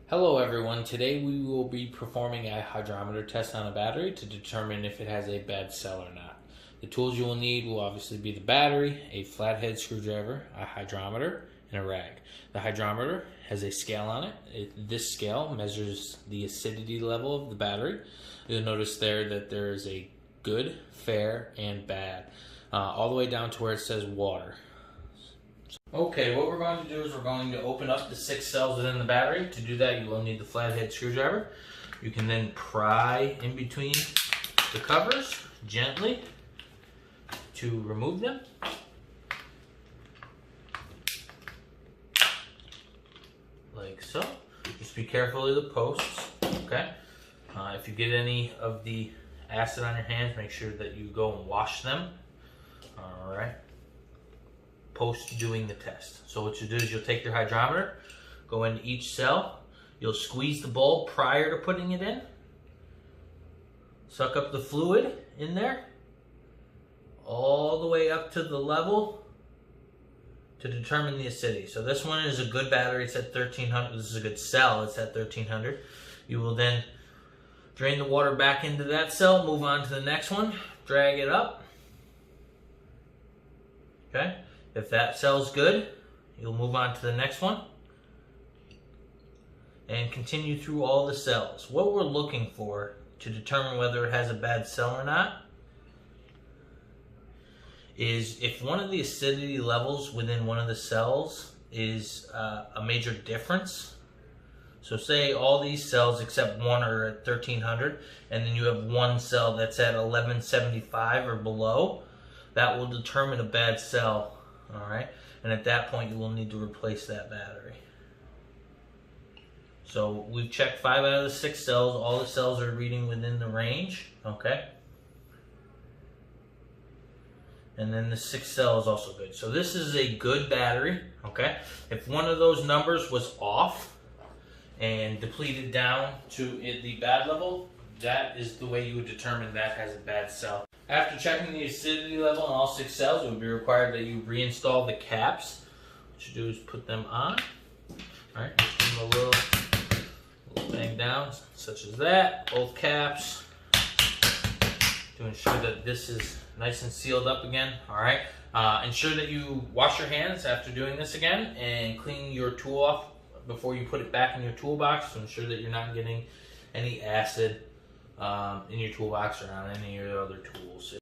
Hello everyone, today we will be performing a hydrometer test on a battery to determine if it has a bad cell or not. The tools you will need will obviously be the battery, a flathead screwdriver, a hydrometer, and a rag. The hydrometer has a scale on it. This scale measures the acidity level of the battery. You'll notice there that there is a good, fair, and bad, all the way down to where it says water. Okay, what we're going to do is we're going to open up the 6 cells within the battery. To do that, you will need the flathead screwdriver. You can then pry in between the covers gently to remove them. Like so. Just be careful of the posts, okay? If you get any of the acid on your hands, make sure that you go and wash them. All right. Post doing the test. So what you do is you'll take your hydrometer, go into each cell, you'll squeeze the bulb prior to putting it in, suck up the fluid in there, all the way up to the level to determine the acidity. So this one is a good battery, it's at 1300, this is a good cell, it's at 1300. You will then drain the water back into that cell, move on to the next one, drag it up, okay? If that cell's good, you'll move on to the next one and continue through all the cells. What we're looking for to determine whether it has a bad cell or not is if one of the acidity levels within one of the cells is a major difference. So say all these cells except one are at 1300 and then you have one cell that's at 1175 or below, that will determine a bad cell. All right, and at that point you will need to replace that battery. So we've checked 5 out of the 6 cells. All the cells are reading within the range, okay? And then the 6th cell is also good. So this is a good battery, okay? If one of those numbers was off and depleted down to the bad level, that is the way you would determine that has a bad cell. After checking the acidity level on all 6 cells, it would be required that you reinstall the caps. What you do is put them on. All right, just give them a little bang down, such as that. Both caps to ensure that this is nice and sealed up again. All right. Ensure that you wash your hands after doing this again and clean your tool off before you put it back in your toolbox to ensure that you're not getting any acid in your toolbox or on any of your other tools.